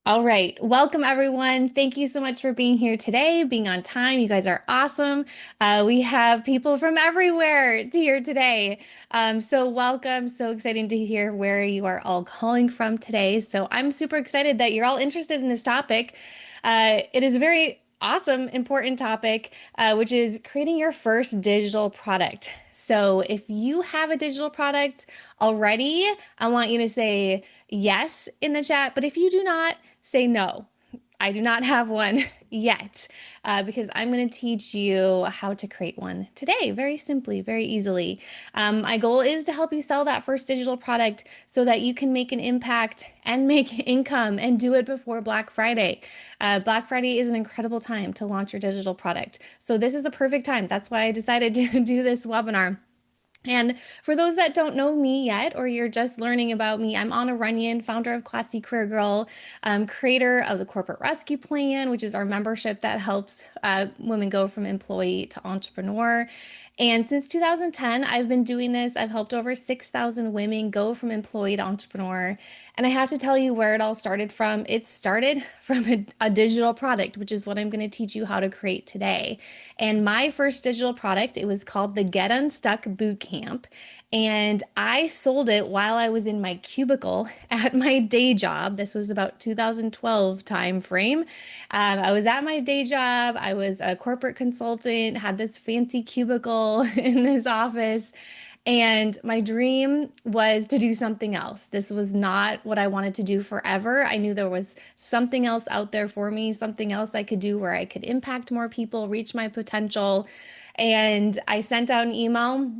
All right. Welcome, everyone. Thank you so much for being here today, being on time. You guys are awesome. We have people from everywhere here today. So welcome. So exciting to hear where you are all calling from today. So I'm super excited that you're all interested in this topic. It is a very awesome, important topic, which is creating your first digital product. So if you have a digital product already, I want you to say yes in the chat. But if you do not, say no. I do not have one yet because I'm going to teach you how to create one today, very simply, very easily. My goal is to help you sell that first digital product so that you can make an impact and make income and do it before Black Friday. Black Friday is an incredible time to launch your digital product. So this is a perfect time. That's why I decided to do this webinar. And for those that don't know me yet, or you're just learning about me, I'm Anna Runyan, founder of Classy Career Girl, creator of the Corporate Rescue Plan, which is our membership that helps women go from employee to entrepreneur. And since 2010, I've been doing this. I've helped over 6,000 women go from employee to entrepreneur. And I have to tell you where it all started from. It started from a digital product, which is what I'm going to teach you how to create today. And my first digital product, it was called the Get Unstuck Boot Camp. And I sold it while I was in my cubicle at my day job. This was about 2012 time frame. I was at my day job. I was a corporate consultant, had this fancy cubicle in this office. And my dream was to do something else. This was not what I wanted to do forever. I knew there was something else out there for me, something else I could do where I could impact more people, reach my potential. And I sent out an email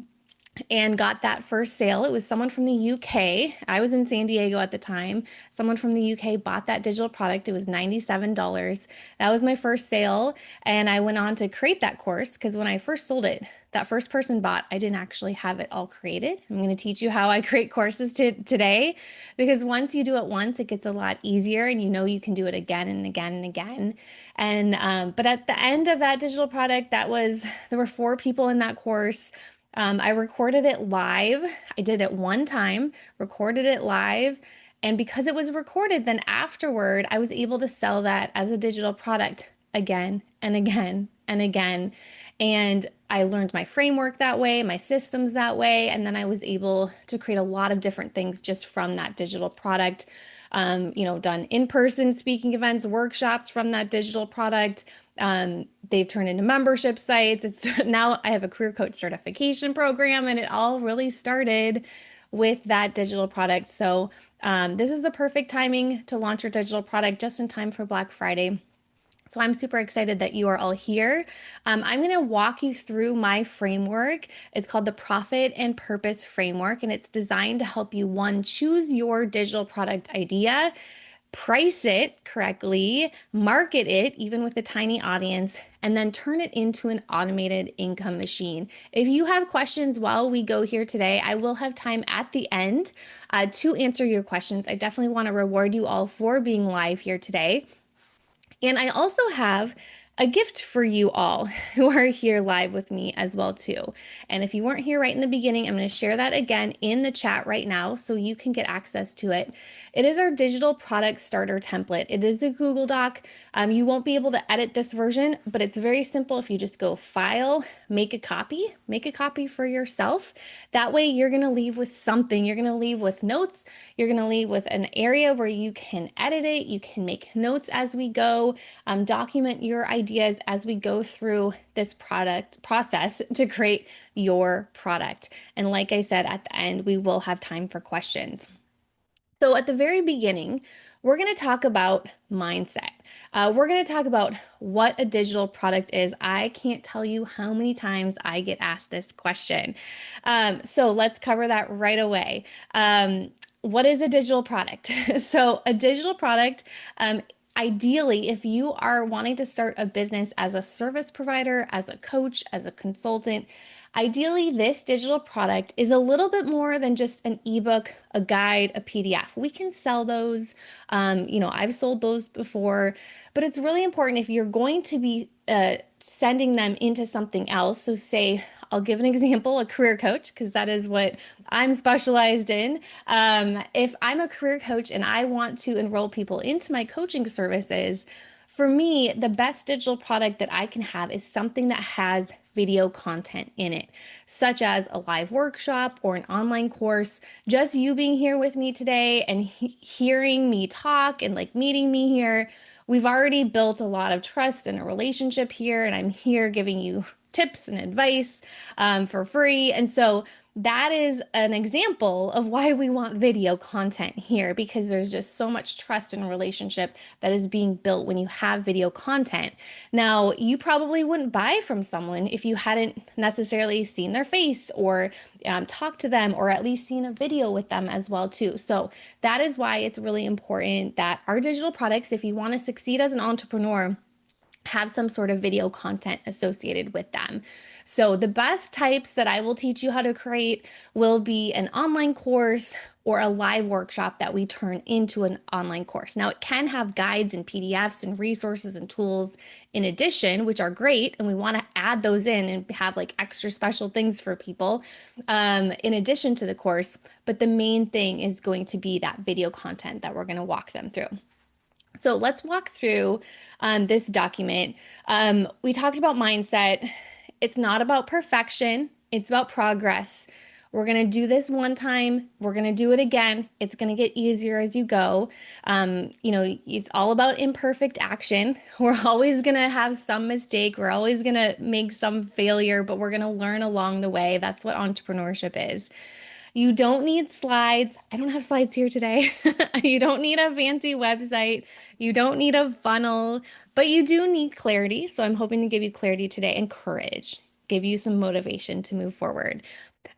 and got that first sale. It was someone from the UK. I was in San Diego at the time. Someone from the UK bought that digital product. It was $97. That was my first sale. And I went on to create that course because when I first sold it, that first person bought, I didn't actually have it all created. I'm going to teach you how I create courses today because once you do it once, it gets a lot easier and you know you can do it again and again and again. And but at the end of that digital product, there were 4 people in that course. I recorded it live. I did it one time, recorded it live. And because it was recorded, then afterward, I was able to sell that as a digital product again and again and again. And I learned my framework that way, my systems that way. And then I was able to create a lot of different things just from that digital product. Done in-person speaking events, workshops from that digital product. They've turned into membership sites. It's now I have a career coach certification program, and it all really started with that digital product. So this is the perfect timing to launch your digital product just in time for Black Friday. So I'm super excited that you are all here. I'm going to walk you through my framework. It's called the Profit and Purpose Framework, and it's designed to help you, one, choose your digital product idea, price it correctly, market it, even with a tiny audience, and then turn it into an automated income machine. If you have questions while we go here today, I will have time at the end to answer your questions. I definitely want to reward you all for being live here today. And I also have a gift for you all who are here live with me as well too. And if you weren't here right in the beginning, I'm going to share that again in the chat right now so you can get access to it. It is our digital product starter template. It is a Google Doc. You won't be able to edit this version, but it's very simple. If you just go File, make a copy for yourself. That way you're going to leave with something. You're going to leave with notes. You're going to leave with an area where you can edit it. You can make notes as we go, document your ideas as we go through this product process to create your product. And like I said, at the end, we will have time for questions. So at the very beginning, we're going to talk about mindset. We're going to talk about what a digital product is. I can't tell you how many times I get asked this question. So let's cover that right away. What is a digital product? So a digital product, ideally, if you are wanting to start a business as a service provider, as a coach, as a consultant, ideally, this digital product is a little bit more than just an ebook, a guide, a PDF. We can sell those. I've sold those before, but it's really important if you're going to be sending them into something else. So say I'll give an example, a career coach, because that is what I'm specialized in. If I'm a career coach and I want to enroll people into my coaching services, for me, the best digital product that I can have is something that has video content in it, such as a live workshop or an online course. Just you being here with me today and hearing me talk and like meeting me here, we've already built a lot of trust and a relationship here, and I'm here giving you tips and advice for free. And so that is an example of why we want video content here, because there's just so much trust and relationship that is being built when you have video content. Now, you probably wouldn't buy from someone if you hadn't necessarily seen their face or talked to them, or at least seen a video with them as well too. So that is why it's really important that our digital products, if you want to succeed as an entrepreneur, have some sort of video content associated with them. So the best types that I will teach you how to create will be an online course or a live workshop that we turn into an online course. Now, it can have guides and PDFs and resources and tools in addition, which are great, and we want to add those in and have like extra special things for people in addition to the course. But the main thing is going to be that video content that we're going to walk them through. So let's walk through this document. We talked about mindset. It's not about perfection. It's about progress. We're going to do this one time. We're going to do it again. It's going to get easier as you go. It's all about imperfect action. We're always going to have some mistake. We're always going to make some failure, but we're going to learn along the way. That's what entrepreneurship is. You don't need slides. I don't have slides here today. You don't need a fancy website. You don't need a funnel, but you do need clarity. So I'm hoping to give you clarity today and courage, give you some motivation to move forward.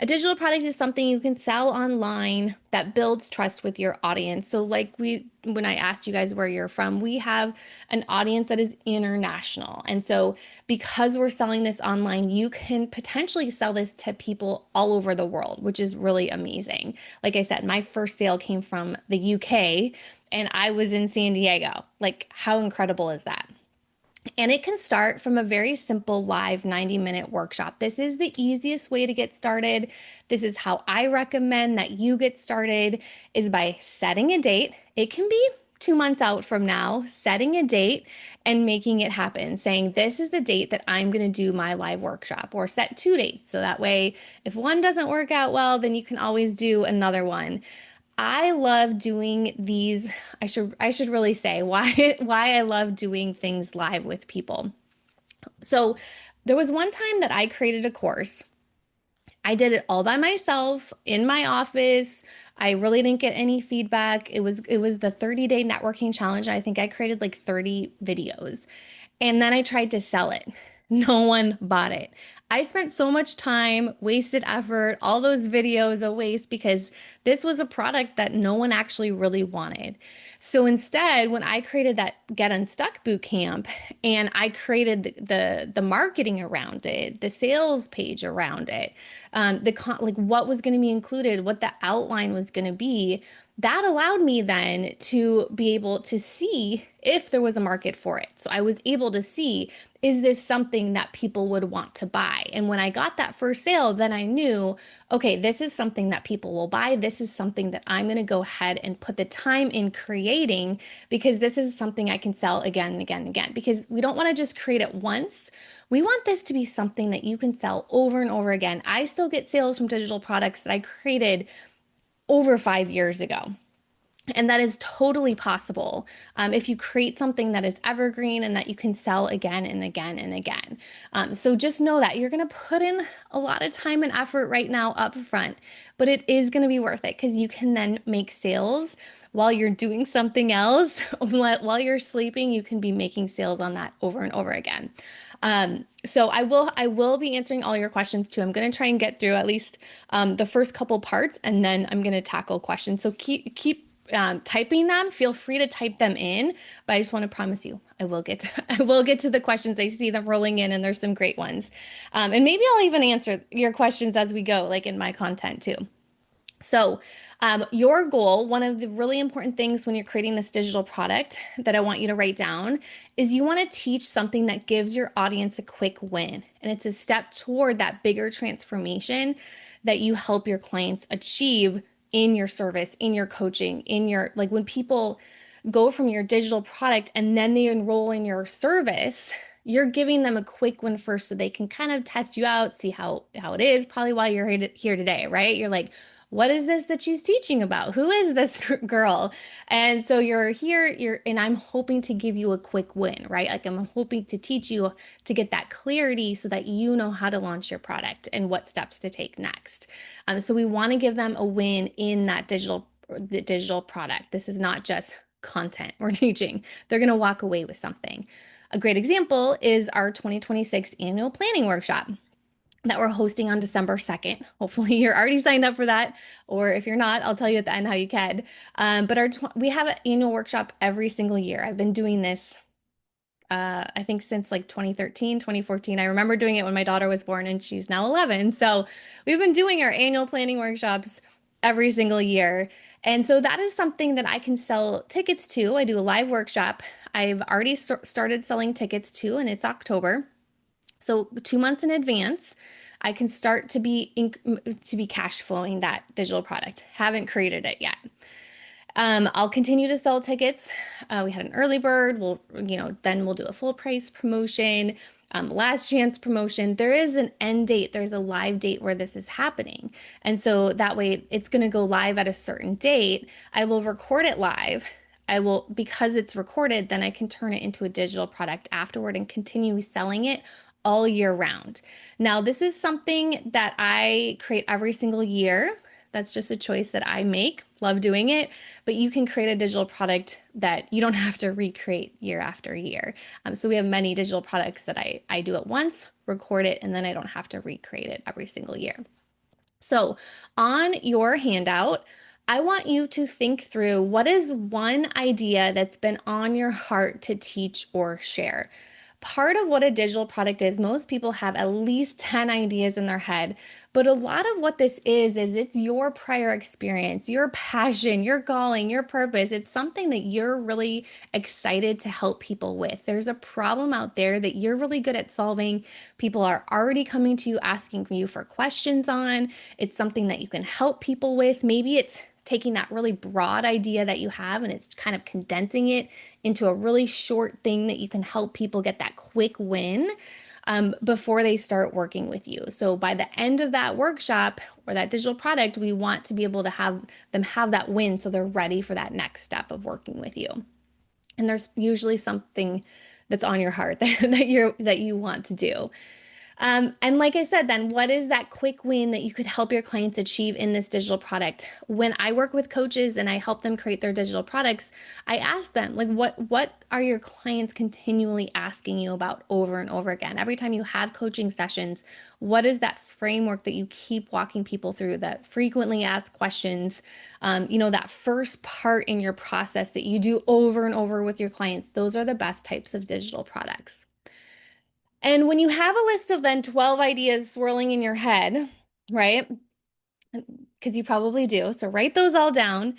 A digital product is something you can sell online that builds trust with your audience. So when I asked you guys where you're from, we have an audience that is international. And so because we're selling this online, you can potentially sell this to people all over the world, which is really amazing. Like I said, my first sale came from the UK and I was in San Diego. Like, how incredible is that? And it can start from a very simple live 90-minute workshop. This is the easiest way to get started. This is how I recommend that you get started, is by setting a date. It can be 2 months out from now, setting a date and making it happen, saying this is the date that I'm going to do my live workshop, or set 2 dates. So that way, if one doesn't work out well, then you can always do another one. I love doing these. I should really say why I love doing things live with people. So there was one time that I created a course. I did it all by myself in my office. I really didn't get any feedback. It was the 30-day networking challenge. I think I created like 30 videos. And then I tried to sell it. No one bought it. I spent so much time, wasted effort, all those videos a waste, because this was a product that no one actually really wanted. So instead, when I created that Get Unstuck Boot Camp and I created the marketing around it, the sales page around it, like what was going to be included, what the outline was going to be, that allowed me then to be able to see if there was a market for it. So I was able to see, is this something that people would want to buy? And when I got that first sale, then I knew, okay, this is something that people will buy. This is something that I'm going to go ahead and put the time in creating, because this is something I can sell again and again and again, because we don't want to just create it once. We want this to be something that you can sell over and over again. I still get sales from digital products that I created over 5 years ago. And that is totally possible if you create something that is evergreen and that you can sell again and again and again. So just know that you're going to put in a lot of time and effort right now up front, but it is going to be worth it, because you can then make sales while you're doing something else. While you're sleeping, you can be making sales on that over and over again. So I will be answering all your questions too. I'm going to try and get through at least the first couple parts, and then I'm going to tackle questions. So keep typing them. Feel free to type them in, but I just want to promise you, I will get to the questions. I see them rolling in, and there's some great ones. And maybe I'll even answer your questions as we go, like in my content too. So Your goal, one of the really important things when you're creating this digital product that I want you to write down is you want to teach something that gives your audience a quick win. And it's a step toward that bigger transformation that you help your clients achieve in your service, in your coaching, in your, like when people go from your digital product and then they enroll in your service, you're giving them a quick win first so they can kind of test you out, see how it is, probably while you're here today, right? You're like, what is this that she's teaching about? Who is this girl? And so you're here, and I'm hoping to give you a quick win, right? Like I'm hoping to teach you to get that clarity so that you know how to launch your product and what steps to take next. So we want to give them a win in that the digital product. This is not just content we're teaching. They're going to walk away with something. A great example is our 2026 annual planning workshop that we're hosting on December 2nd. Hopefully you're already signed up for that, or if you're not, I'll tell you at the end how you can. But we have an annual workshop every single year. I've been doing this I think since like 2013, 2014. I remember doing it when my daughter was born and she's now 11. So we've been doing our annual planning workshops every single year. And so that is something that I can sell tickets to. I do a live workshop. I've already started selling tickets to, and it's October. So 2 months in advance, I can start to be cash flowing that digital product. Haven't created it yet. I'll continue to sell tickets. We had an early bird. Then we'll do a full price promotion, last chance promotion. There is an end date. There's a live date where this is happening. And so that way it's going to go live at a certain date. I will record it live. Because it's recorded, then I can turn it into a digital product afterward and continue selling it all year round. Now, this is something that I create every single year. That's just a choice that I make. Love doing it, but you can create a digital product that you don't have to recreate year after year. So we have many digital products that I do at once, record it, and then I don't have to recreate it every single year. So on your handout, I want you to think through what is one idea that's been on your heart to teach or share. Part of what a digital product is, most people have at least 10 ideas in their head, but a lot of what this is it's your prior experience, your passion, your calling, your purpose. It's something that you're really excited to help people with. There's a problem out there that you're really good at solving. People are already coming to you asking you for questions on. It's something that you can help people with. Maybe it's taking that really broad idea that you have and it's kind of condensing it into a really short thing that you can help people get that quick win before they start working with you. So by the end of that workshop or that digital product, we want to be able to have them have that win so they're ready for that next step of working with you. And there's usually something that's on your heart that you want to do. And like I said, then what is that quick win that you could help your clients achieve in this digital product? When I work with coaches and I help them create their digital products, I ask them, like, what are your clients continually asking you about over and over again? Every time you have coaching sessions, what is that framework that you keep walking people through, that frequently asked questions, that first part in your process that you do over and over with your clients? Those are the best types of digital products. And when you have a list of then 12 ideas swirling in your head, right? Because you probably do. So write those all down.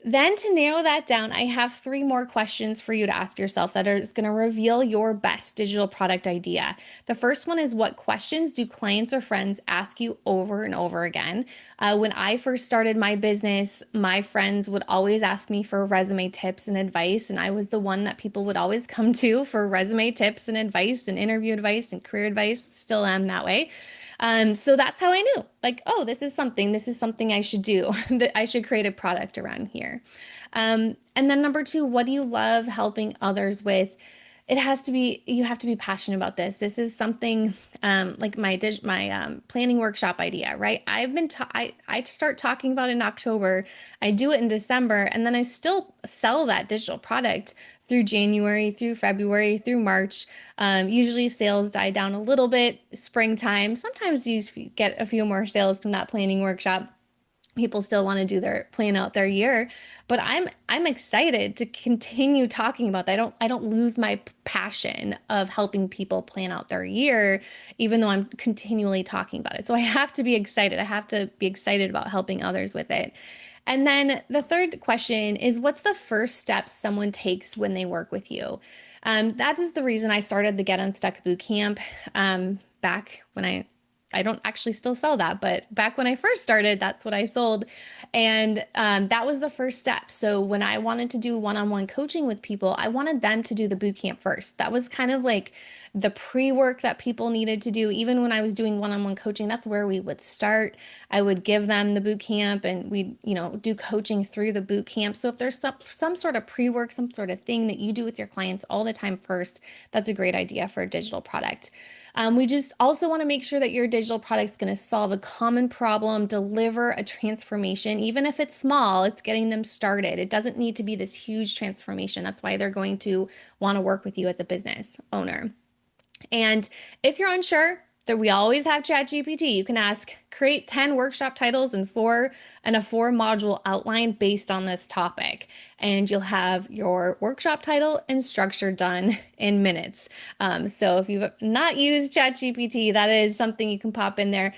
Then to narrow that down, I have 3 more questions for you to ask yourself that is going to reveal your best digital product idea. The first one is, what questions do clients or friends ask you over and over again? When I first started my business, my friends would always ask me for resume tips and advice, and I was the one that people would always come to for resume tips and advice and interview advice and career advice. Still am that way. So that's how I knew, like, oh, this is something I should do, that I should create a product around here. And then number 2, what do you love helping others with? You have to be passionate about this. This is something like my planning workshop idea, right? I start talking about it in October. I do it in December, and then I still sell that digital product through January, through February, through March. Usually sales die down a little bit springtime. Sometimes you get a few more sales from that planning workshop. People still want to do their plan out their year, but I'm excited to continue talking about that. I don't lose my passion of helping people plan out their year, even though I'm continually talking about it. So I have to be excited. I have to be excited about helping others with it. And then the third question is, what's the first step someone takes when they work with you? That is the reason I started the Get Unstuck Boot Camp back when I don't actually still sell that, but back when I first started, that's what I sold. And that was the first step. So when I wanted to do one-on-one coaching with people, I wanted them to do the boot camp first. That was kind of like the pre-work that people needed to do. Even when I was doing one-on-one coaching, that's where we would start. I would give them the boot camp and we, do coaching through the boot camp. So if there's some sort of pre-work, some sort of thing that you do with your clients all the time first, that's a great idea for a digital product. We just also want to make sure that your digital product is going to solve a common problem, deliver a transformation. Even if it's small, it's getting them started. It doesn't need to be this huge transformation. That's why they're going to want to work with you as a business owner. And if you're unsure, that we always have ChatGPT. You can ask, create 10 workshop titles and a four module outline based on this topic. And you'll have your workshop title and structure done in minutes. So if you've not used ChatGPT, that is something you can pop in there.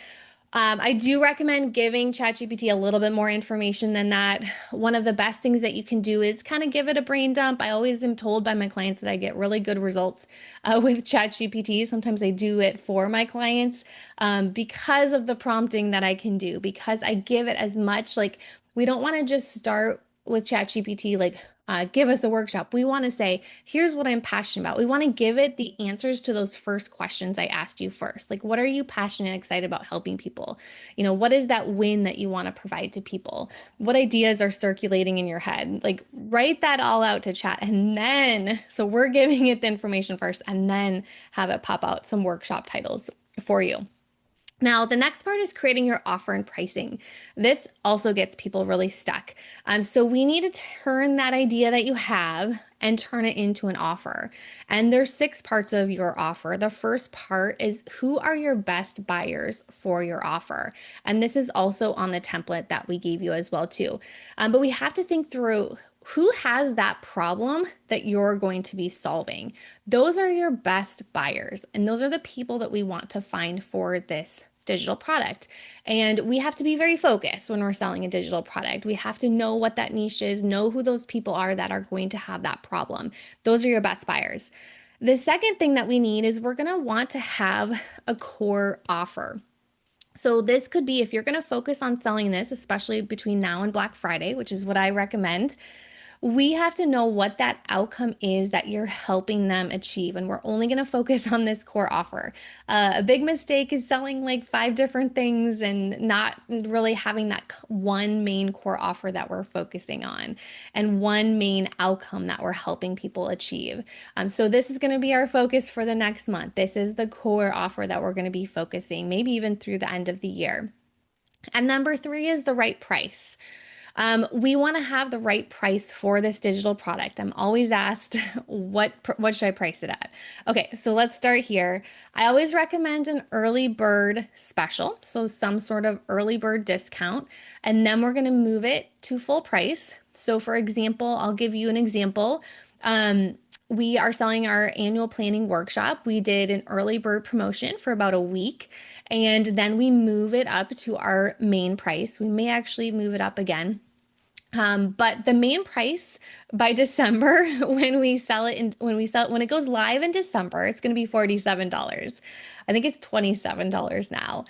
I do recommend giving ChatGPT a little bit more information than that. One of the best things that you can do is kind of give it a brain dump. I always am told by my clients that I get really good results with ChatGPT. Sometimes I do it for my clients because of the prompting that I can do, because I give it as much, like, we don't want to just start with ChatGPT, like, give us a workshop. We want to say, here's what I'm passionate about. We want to give it the answers to those first questions I asked you first. Like, what are you passionate and excited about helping people? What is that win that you want to provide to people? What ideas are circulating in your head? Like, write that all out to chat. And then, so we're giving it the information first and then have it pop out some workshop titles for you. Now, the next part is creating your offer and pricing. This also gets people really stuck. So we need to turn that idea that you have and turn it into an offer. And there's 6 parts of your offer. The first part is, who are your best buyers for your offer? And this is also on the template that we gave you as well too. But we have to think through, who has that problem that you're going to be solving? Those are your best buyers, and those are the people that we want to find for this digital product. And we have to be very focused when we're selling a digital product. We have to know what that niche is, know who those people are that are going to have that problem. Those are your best buyers. The second thing that we need is, we're going to want to have a core offer. So this could be, if you're going to focus on selling this, especially between now and Black Friday, which is what I recommend, we have to know what that outcome is that you're helping them achieve. And we're only going to focus on this core offer. A big mistake is selling like 5 different things and not really having that one main core offer that we're focusing on and one main outcome that we're helping people achieve. So this is going to be our focus for the next month. This is the core offer that we're going to be focusing, maybe even through the end of the year. And number 3 is the right price. We want to have the right price for this digital product. I'm always asked, what should I price it at? Okay, so let's start here. I always recommend an early bird special, so some sort of early bird discount, and then we're going to move it to full price. So for example, I'll give you an example. We are selling our annual planning workshop. We did an early bird promotion for about a week, and then we move it up to our main price. We may actually move it up again. But the main price by December, when it goes live in December, it's going to be $47. I think it's $27 now.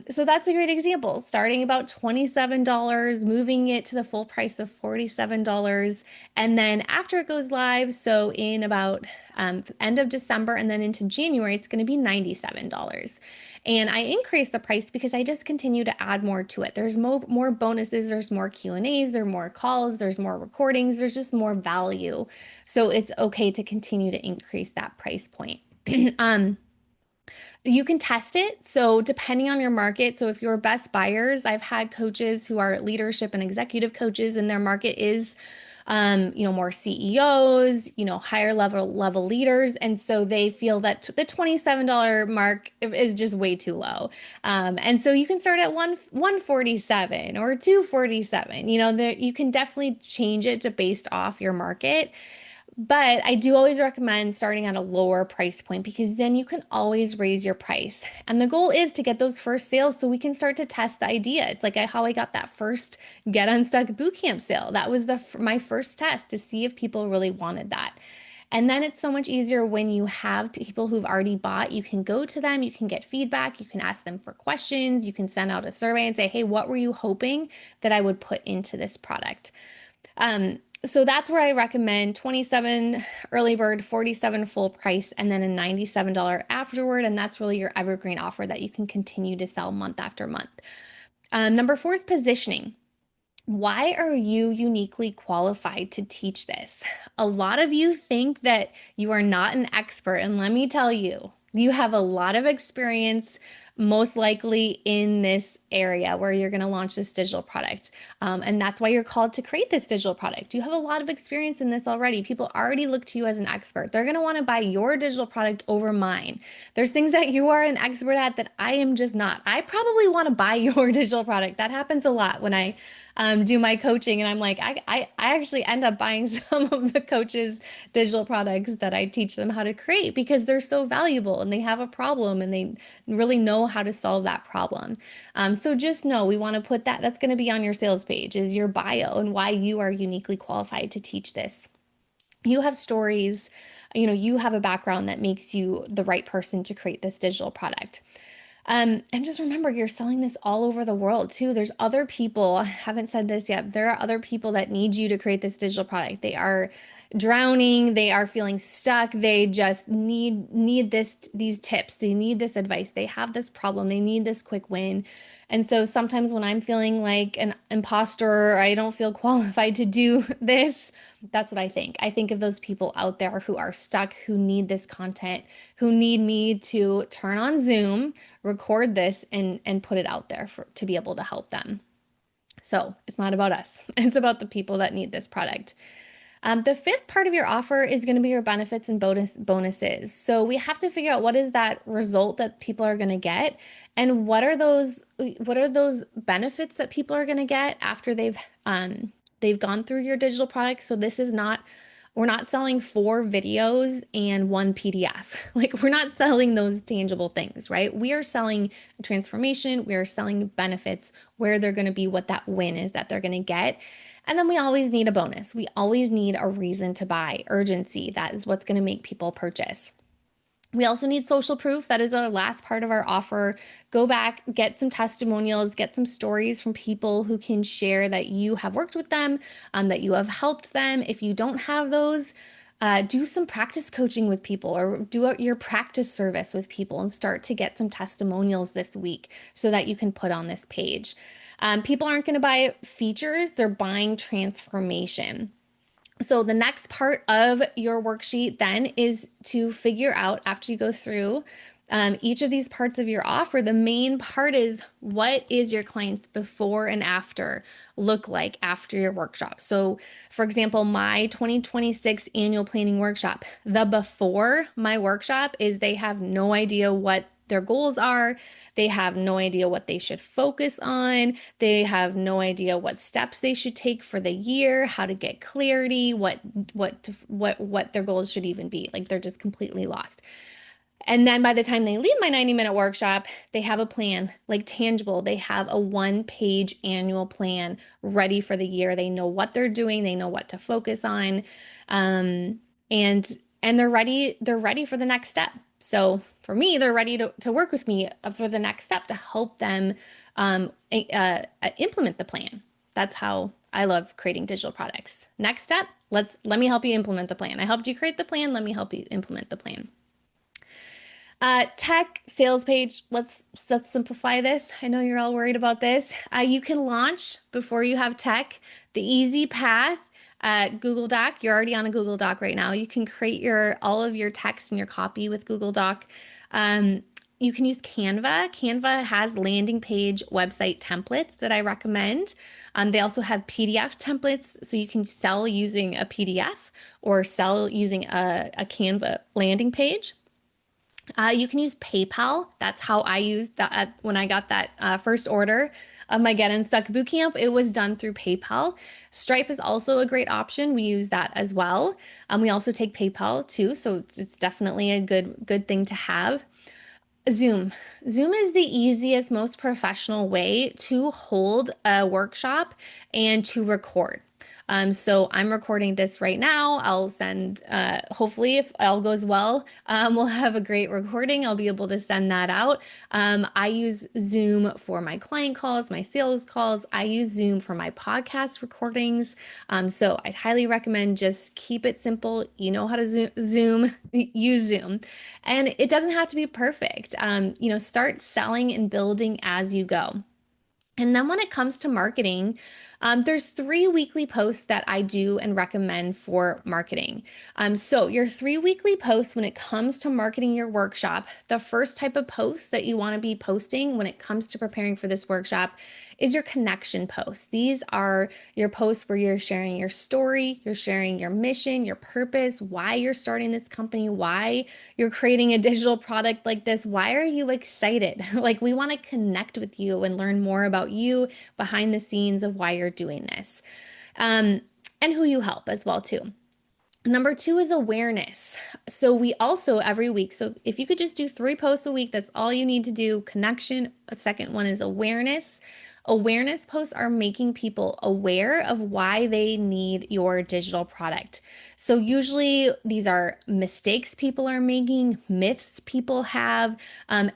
So that's a great example. Starting about $27, moving it to the full price of $47. And then after it goes live, so in about end of December and then into January, it's going to be $97. And I increased the price because I just continue to add more to it. There's more bonuses, there's more Q&As, there's more calls, there's more recordings, there's just more value. So it's okay to continue to increase that price point. You can test it. So depending on your market, so if you're best buyers, I've had coaches who are leadership and executive coaches, and their market is more CEOs, higher level leaders. And so they feel that the $27 mark is just way too low. And so you can start at 147 or 247, you can definitely change it to based off your market. But I do always recommend starting at a lower price point because then you can always raise your price. And the goal is to get those first sales so we can start to test the idea. It's like how I got that first Get Unstuck Boot Camp sale. That was my first test to see if people really wanted that. And then it's so much easier when you have people who've already bought. You can go to them, you can get feedback, you can ask them for questions, you can send out a survey and say, hey, what were you hoping that I would put into this product? So that's where I recommend 27 early bird, 47 full price, and then a $97 afterward. And that's really your evergreen offer that you can continue to sell month after month. Number 4 is positioning. Why are you uniquely qualified to teach this? A lot of you think that you are not an expert, and let me tell you, you have a lot of experience, most likely in this area where you're going to launch this digital product. And that's why you're called to create this digital product. You have a lot of experience in this already. People already look to you as an expert. They're going to want to buy your digital product over mine. There's things that you are an expert at that I am just not. I probably want to buy your digital product. That happens a lot when I do my coaching, and I'm like, I actually end up buying some of the coaches' digital products that I teach them how to create because they're so valuable and they have a problem and they really know how to solve that problem. So just know we want to put that's going to be on your sales page is your bio and why you are uniquely qualified to teach this. You have stories, you have a background that makes you the right person to create this digital product. And just remember, you're selling this all over the world too. There's other people, I haven't said this yet, there are other people that need you to create this digital product. They are drowning, they are feeling stuck, they just need these tips, they need this advice, they have this problem, they need this quick win. And so sometimes when I'm feeling like an imposter or I don't feel qualified to do this, that's what I think. I think of those people out there who are stuck, who need this content, who need me to turn on Zoom, record this, and put it out there to be able to help them. So it's not about us. It's about the people that need this product. The 5th part of your offer is going to be your benefits and bonuses. So we have to figure out what is that result that people are going to get, and what are those benefits that people are going to get after they've gone through your digital product. So we're not selling 4 videos and 1 PDF. Like, we're not selling those tangible things, right? We are selling transformation. We are selling benefits, where they're going to be, what that win is that they're going to get. And then we always need a bonus. We always need a reason to buy, urgency. That is what's going to make people purchase. We also need social proof. That is our last part of our offer. Go back, get some testimonials, get some stories from people who can share that you have worked with them, that you have helped them. If you don't have those, do some practice coaching with people, or do your practice service with people and start to get some testimonials this week so that you can put on this page. People aren't going to buy features, they're buying transformation. So the next part of your worksheet then is to figure out, after you go through each of these parts of your offer, the main part is, what is your client's before and after look like after your workshop? So for example, my 2026 annual planning workshop, the before my workshop is they have no idea what their goals are. They have no idea what they should focus on. They have no idea what steps they should take for the year, how to get clarity, what their goals should even be. Like, they're just completely lost. And then by the time they leave my 90-minute workshop, they have a plan, like tangible. They have a 1-page annual plan ready for the year. They know what they're doing. They know what to focus on. And they're ready for the next step. So for me, they're ready to work with me for the next step to help them implement the plan. That's how I love creating digital products. Next step, let me help you implement the plan. I helped you create the plan. Let me help you implement the plan. Tech sales page. Let's simplify this. I know you're all worried about this. You can launch before you have tech. The easy path. Google Doc. You're already on a Google Doc right now. You can create all of your text and your copy with Google Doc. You can use Canva. Canva has landing page website templates that I recommend. They also have PDF templates, so you can sell using a PDF or sell using a Canva landing page. You can use PayPal. That's how I used that when I got that first order of my Get Unstuck Boot Camp, it was done through PayPal. Stripe is also a great option. We use that as well. We also take PayPal too, so it's definitely a good thing to have. Zoom. Zoom is the easiest, most professional way to hold a workshop and to record. So I'm recording this right now. I'll send, hopefully, if all goes well, we'll have a great recording. I'll be able to send that out. I use Zoom for my client calls, my sales calls. I use Zoom for my podcast recordings. So I'd highly recommend just keep it simple. You know how to Zoom, use Zoom. And it doesn't have to be perfect. Start selling and building as you go. And then when it comes to marketing, there's 3 weekly posts that I do and recommend for marketing. So your 3 weekly posts when it comes to marketing your workshop, the first type of post that you want to be posting when it comes to preparing for this workshop is your connection posts. These are your posts where you're sharing your story, you're sharing your mission, your purpose, why you're starting this company, why you're creating a digital product like this. Why are you excited? Like, we want to connect with you and learn more about you behind the scenes of why you're doing this, and who you help as well too. Number 2 is awareness. So we also every week, so if you could just do 3 posts a week, that's all you need to do. Connection. A second one is awareness. Awareness posts are making people aware of why they need your digital product. So usually these are mistakes people are making, myths people have,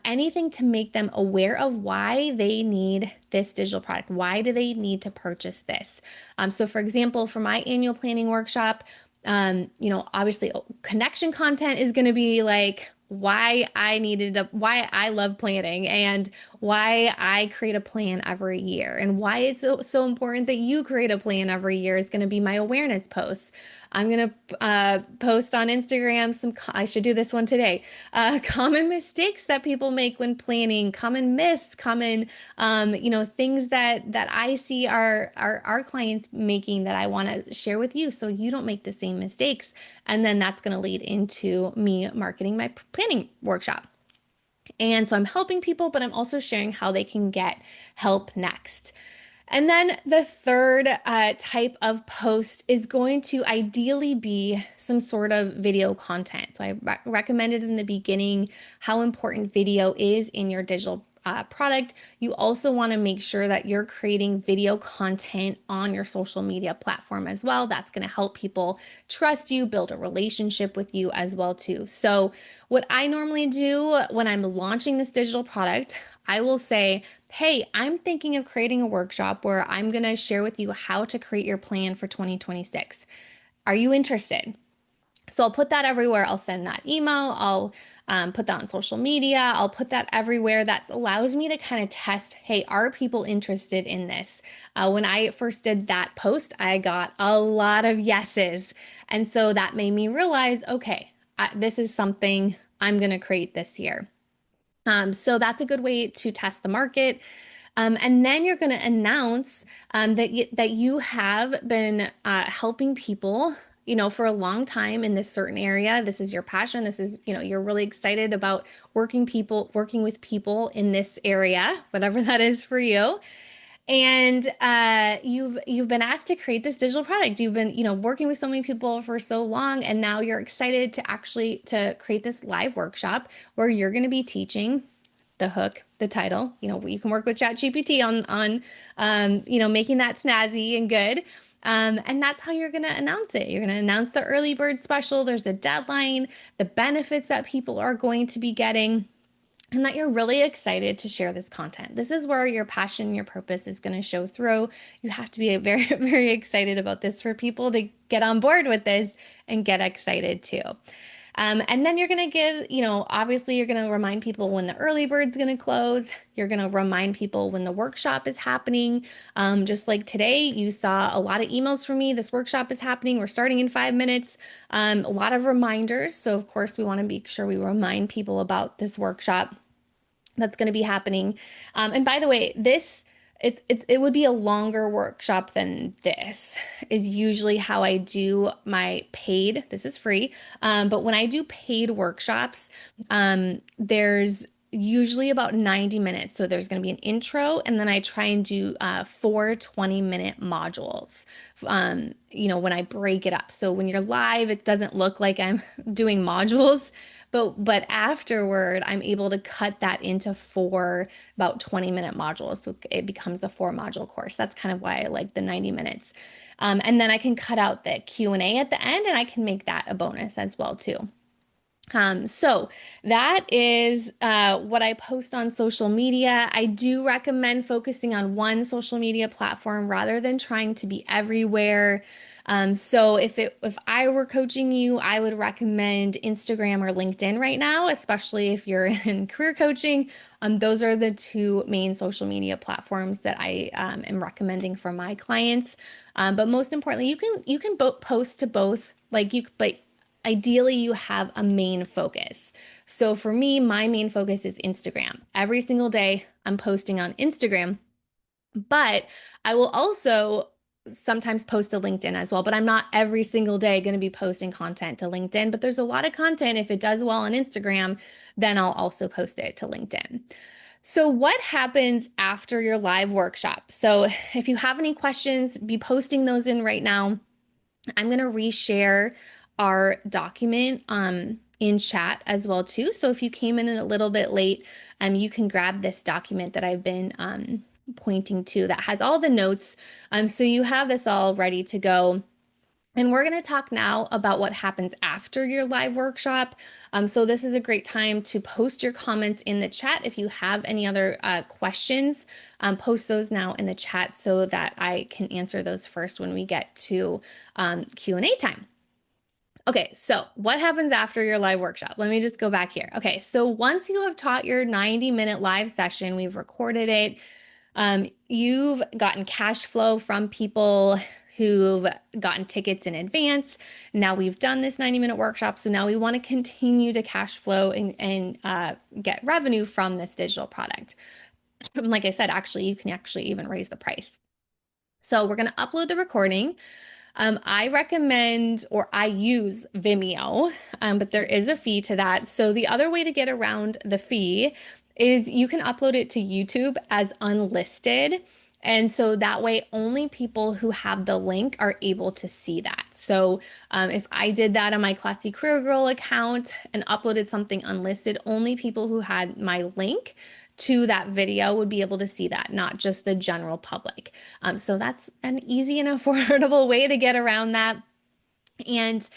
anything to make them aware of why they need this digital product. Why do they need to purchase this? So for example, for my annual planning workshop, obviously connection content is going to be like why I love planning and why I create a plan every year and why it's so important that you create a plan every year is going to be my awareness posts. I'm going to post on Instagram I should do this one today, common mistakes that people make when planning, common myths, common, things that I see our clients making that I want to share with you so you don't make the same mistakes. And then that's going to lead into me marketing my planning workshop. And so I'm helping people, but I'm also sharing how they can get help next. And then the third type of post is going to ideally be some sort of video content. So I recommended in the beginning how important video is in your digital product. You also want to make sure that you're creating video content on your social media platform as well. That's going to help people trust you, build a relationship with you as well too. So what I normally do when I'm launching this digital product, I will say, hey, I'm thinking of creating a workshop where I'm going to share with you how to create your plan for 2026. Are you interested? So I'll put that everywhere. I'll send that email. I'll put that on social media. I'll put that everywhere. That allows me to kind of test, hey, are people interested in this? When I first did that post, I got a lot of yeses. And so that made me realize, okay, this is something I'm going to create this year. So that's a good way to test the market. And then you're going to announce that you have been helping people, for a long time in this certain area. This is your passion. This is, you're really excited about working with people in this area, whatever that is for you. And you've been asked to create this digital product. You've been, working with so many people for so long, and now you're excited to create this live workshop where you're going to be teaching the hook, the title. You can work with ChatGPT on making that snazzy and good. And that's how you're going to announce it. You're going to announce the early bird special. There's a deadline, the benefits that people are going to be getting, and that you're really excited to share this content. This is where your passion, your purpose is going to show through. You have to be very, very excited about this for people to get on board with this and get excited too. And then you're going to give, obviously you're going to remind people when the early bird's going to close. You're going to remind people when the workshop is happening. Just like today, you saw a lot of emails from me. This workshop is happening. We're starting in 5 minutes. A lot of reminders. So of course we want to make sure we remind people about this workshop that's going to be happening. And by the way, it would be a longer workshop than this is usually how I do my paid. This is free. But when I do paid workshops, there's usually about 90 minutes. So there's going to be an intro, and then I try and do 4 20-minute modules, when I break it up. So when you're live, it doesn't look like I'm doing modules, but afterward, I'm able to cut that into four about 20-minute modules. So it becomes a 4 module course. That's kind of why I like the 90 minutes. And then I can cut out the Q&A at the end, and I can make that a bonus as well too. So that is what I post on social media. I do recommend focusing on one social media platform rather than trying to be everywhere. So if I were coaching you, I would recommend Instagram or LinkedIn right now, especially if you're in career coaching. Those are the two main social media platforms that I am recommending for my clients. But most importantly, you can post to both, but ideally you have a main focus. So for me, my main focus is Instagram. Every single day I'm posting on Instagram, but I will also sometimes post to LinkedIn as well, but I'm not every single day going to be posting content to LinkedIn, but there's a lot of content. If it does well on Instagram, then I'll also post it to LinkedIn. So what happens after your live workshop? So if you have any questions, be posting those in right now. I'm going to reshare our document in chat as well too. So if you came in a little bit late, you can grab this document that I've been pointing to that has all the notes. So you have this all ready to go. And we're going to talk now about what happens after your live workshop. So this is a great time to post your comments in the chat. If you have any other questions, post those now in the chat so that I can answer those first when we get to Q&A time. Okay, so what happens after your live workshop? Let me just go back here. Okay, so once you have taught your 90-minute live session, we've recorded it, you've gotten cash flow from people who've gotten tickets in advance. Now we've done this 90-minute workshop, so now we want to continue to cash flow and get revenue from this digital product. Like I said, actually, you can actually even raise the price. So we're going to upload the recording. I recommend, or I use Vimeo, but there is a fee to that. So the other way to get around the fee is you can upload it to YouTube as unlisted. And so that way, only people who have the link are able to see that. So if I did that on my Classy Career Girl account and uploaded something unlisted, only people who had my link to that video would be able to see that, not just the general public. So that's an easy and affordable way to get around that. And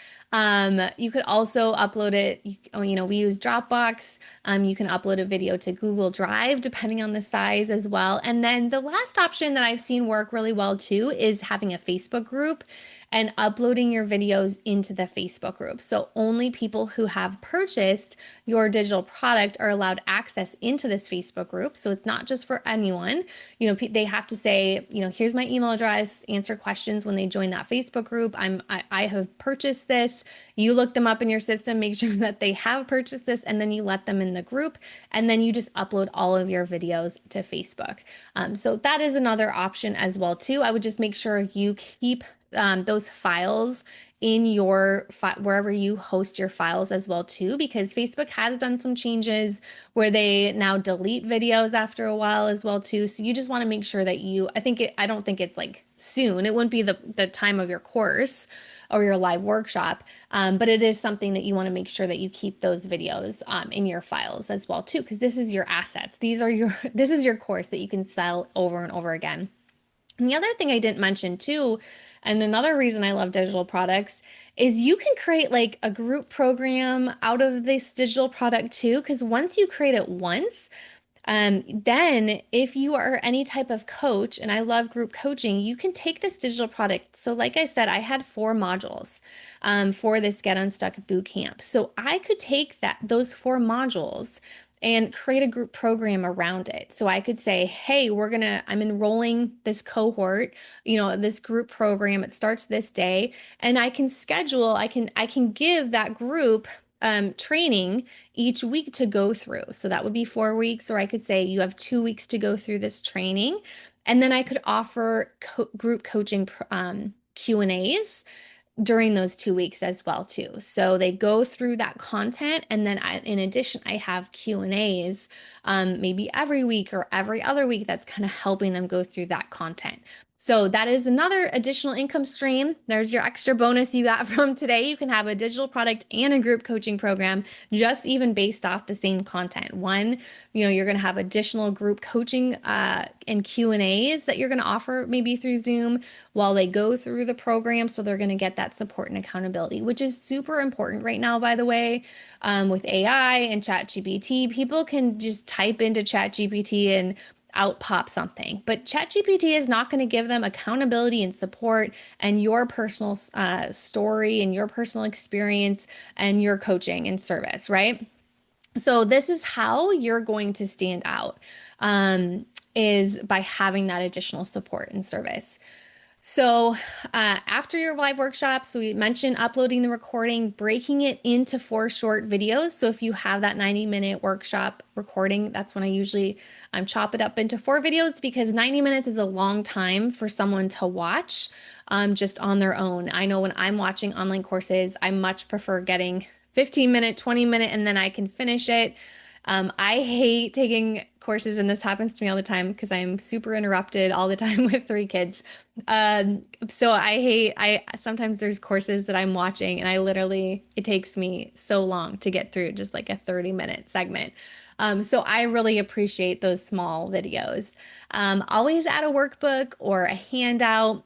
you could also upload it, we use Dropbox. You can upload a video to Google Drive, depending on the size as well. And then the last option that I've seen work really well too is having a Facebook group and uploading your videos into the Facebook group. So only people who have purchased your digital product are allowed access into this Facebook group. So it's not just for anyone. They have to say, here's my email address, answer questions when they join that Facebook group. I have purchased this. You look them up in your system, make sure that they have purchased this, and then you let them in the group, and then you just upload all of your videos to Facebook. So that is another option as well too. I would just make sure you keep those files in your wherever you host your files as well too, because Facebook has done some changes where they now delete videos after a while as well too. So you just want to make sure that I don't think it's like soon. It wouldn't be the time of your course or your live workshop, but it is something that you want to make sure that you keep those videos in your files as well too, because this is your assets. This is your course that you can sell over and over again. And the other thing I didn't mention too, and another reason I love digital products, is you can create like a group program out of this digital product too, because once you create it once, then if you are any type of coach, and I love group coaching, you can take this digital product. So like I said, I had 4 modules for this Get Unstuck Boot Camp. So I could take those 4 modules and create a group program around it. So I could say, hey, I'm enrolling this cohort, this group program. It starts this day, and I can give that group training each week to go through. So that would be 4 weeks, or I could say you have 2 weeks to go through this training. And then I could offer group coaching Q&As during those 2 weeks as well too. So they go through that content, and then in addition, I have Q&As, maybe every week or every other week that's kind of helping them go through that content. So that is another additional income stream. There's your extra bonus you got from today. You can have a digital product and a group coaching program just even based off the same content. One, you're going to have additional group coaching and Q&As that you're going to offer maybe through Zoom while they go through the program. So they're going to get that support and accountability, which is super important right now, by the way, with AI and ChatGPT. People can just type into ChatGPT and out pop something. But ChatGPT is not going to give them accountability and support and your personal story and your personal experience and your coaching and service, right? So this is how you're going to stand out, is by having that additional support and service. So after your live workshop, so we mentioned uploading the recording, breaking it into 4 short videos. So if you have that 90-minute workshop recording, that's when I usually chop it up into 4 videos, because 90 minutes is a long time for someone to watch just on their own. I know when I'm watching online courses, I much prefer getting 15-minute, 20-minute, and then I can finish it. I hate taking courses, and this happens to me all the time because I'm super interrupted all the time with 3 kids. So I sometimes there's courses that I'm watching and it takes me so long to get through just like a 30-minute segment. So I really appreciate those small videos. Always add a workbook or a handout,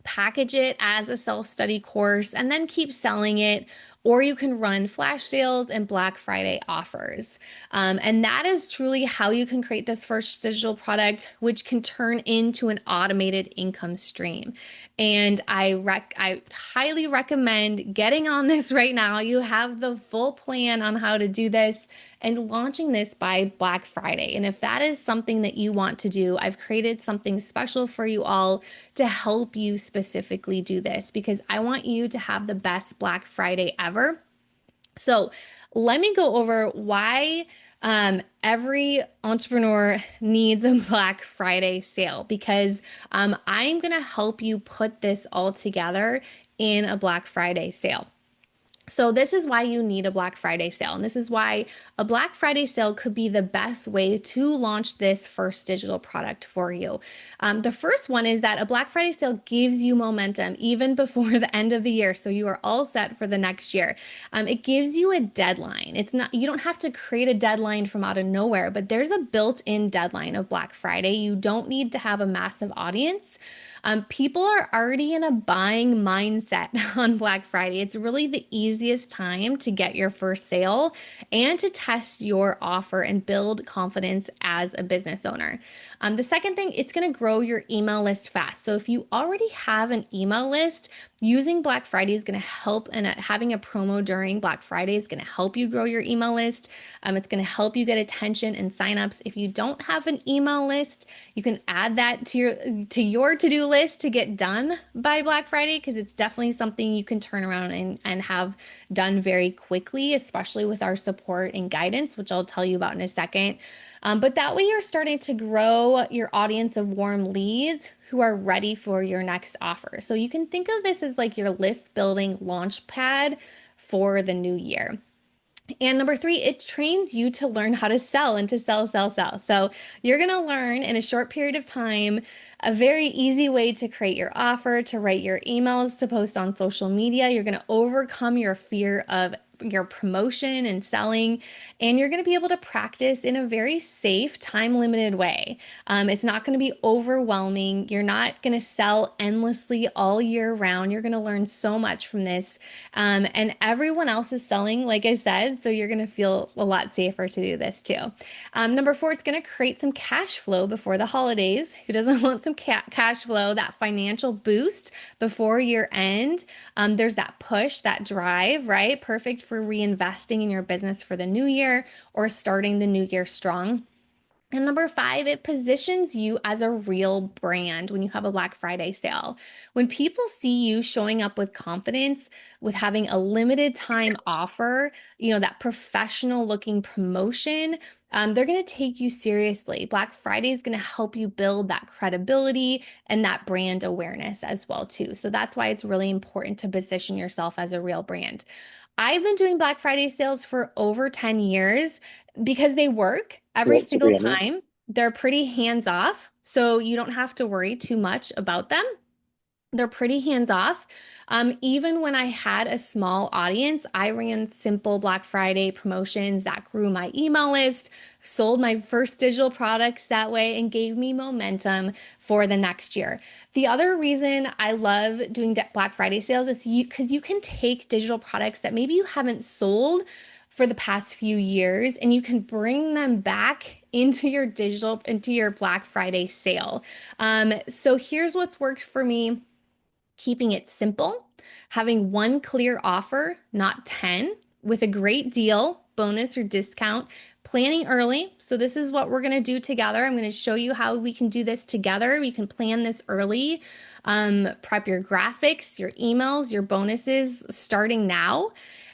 package it as a self-study course, and then keep selling it. Or you can run flash sales and Black Friday offers. And that is truly how you can create this first digital product, which can turn into an automated income stream. And I highly recommend getting on this right now. You have the full plan on how to do this and launching this by Black Friday. And if that is something that you want to do, I've created something special for you all to help you specifically do this, because I want you to have the best Black Friday ever. So let me go over why every entrepreneur needs a Black Friday sale, because I'm going to help you put this all together in a Black Friday sale. So this is why you need a Black Friday sale. And this is why a Black Friday sale could be the best way to launch this first digital product for you. The first one is that a Black Friday sale gives you momentum even before the end of the year. So you are all set for the next year. It gives you a deadline. You don't have to create a deadline from out of nowhere, but there's a built-in deadline of Black Friday. You don't need to have a massive audience. People are already in a buying mindset on Black Friday. It's really the easiest time to get your first sale and to test your offer and build confidence as a business owner. The second thing, it's going to grow your email list fast. So if you already have an email list, using Black Friday is going to help, and having a promo during Black Friday is going to help you grow your email list. It's going to help you get attention and signups. If you don't have an email list, you can add that to your to-do list to get done by Black Friday, because it's definitely something you can turn around and have done very quickly, especially with our support and guidance, which I'll tell you about in a second. But that way you're starting to grow your audience of warm leads who are ready for your next offer. So you can think of this as like your list building launch pad for the new year. And number 3, it trains you to learn how to sell and to sell. So you're going to learn in a short period of time a very easy way to create your offer, to write your emails, to post on social media. You're going to overcome your fear of your promotion and selling, and you're going to be able to practice in a very safe, time-limited way. It's not going to be overwhelming. You're not going to sell endlessly all year round. You're going to learn so much from this, and everyone else is selling, like I said, so you're going to feel a lot safer to do this too. Number 4, it's going to create some cash flow before the holidays. Who doesn't want some cash flow, that financial boost before year end? There's that push, that drive, right? Perfect for reinvesting in your business for the new year or starting the new year strong. And number 5, it positions you as a real brand when you have a Black Friday sale. When people see you showing up with confidence, with having a limited time offer, that professional looking promotion, they're going to take you seriously. Black Friday is going to help you build that credibility and that brand awareness as well too. So that's why it's really important to position yourself as a real brand. I've been doing Black Friday sales for over 10 years because they work every Great to single hear, man. time. They're pretty hands off, so you don't have to worry too much about them. They're pretty hands off. Even when I had a small audience, I ran simple Black Friday promotions that grew my email list, sold my first digital products that way, and gave me momentum for the next year. The other reason I love doing Black Friday sales is because you can take digital products that maybe you haven't sold for the past few years and you can bring them back into your Black Friday sale. So here's what's worked for me: keeping it simple, having one clear offer, not 10, with a great deal, bonus or discount, planning early. So, this is what we're going to do together. I'm going to show you how we can do this together. We can plan this early. Prep your graphics, your emails, your bonuses starting now.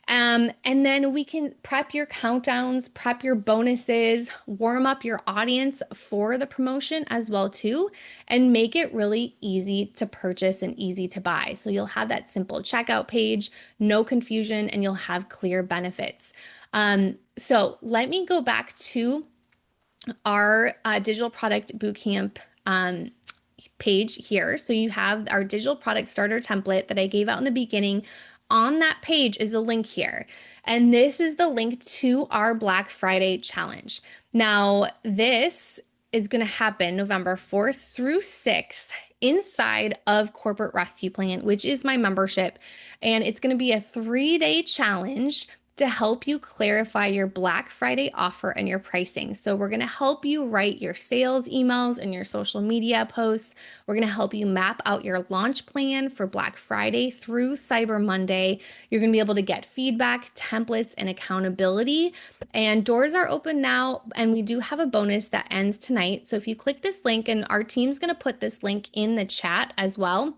And then we can prep your countdowns, prep your bonuses, warm up your audience for the promotion as well too, and make it really easy to purchase and easy to buy. So you'll have that simple checkout page, no confusion, and you'll have clear benefits. So let me go back to our digital product bootcamp page here. So you have our digital product starter template that I gave out in the beginning. On that page is a link here. And this is the link to our Black Friday challenge. Now, this is going to happen November 4th through 6th inside of Corporate Rescue Plan, which is my membership. And it's going to be a 3-day challenge to help you clarify your Black Friday offer and your pricing. So we're going to help you write your sales emails and your social media posts. We're going to help you map out your launch plan for Black Friday through Cyber Monday. You're going to be able to get feedback, templates, and accountability. And doors are open now, and we do have a bonus that ends tonight. So if you click this link, and our team's going to put this link in the chat as well.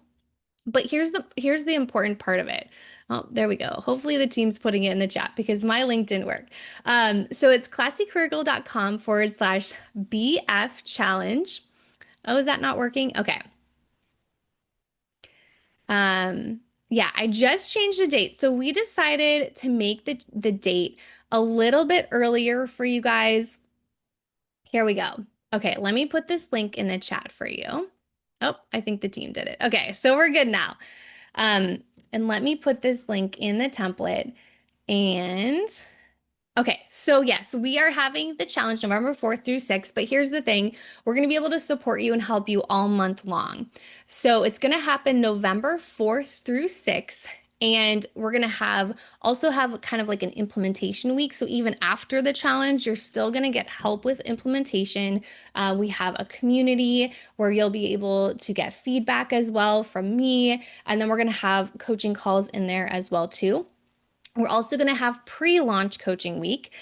But here's the important part of it. Oh, there we go. Hopefully the team's putting it in the chat because my link didn't work. So it's classycareergirl.com/BF challenge. Oh, is that not working? Okay. Yeah, I just changed the date. So we decided to make the date a little bit earlier for you guys. Here we go. Okay, let me put this link in the chat for you. Oh, I think the team did it. Okay, so we're good now. And let me put this link in the template. And okay, so yes, we are having the challenge November 4th through 6th, but here's the thing, we're going to be able to support you and help you all month long. So it's going to happen November 4th through 6th. And we're going to also have kind of like an implementation week. So even after the challenge, you're still going to get help with implementation. We have a community where you'll be able to get feedback as well from me. And then we're going to have coaching calls in there as well too. We're also going to have pre-launch coaching week.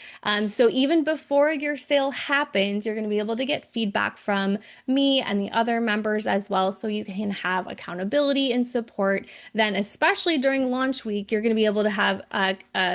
So even before your sale happens, you're going to be able to get feedback from me and the other members as well. So you can have accountability and support. Then, especially during launch week, you're going to be able to have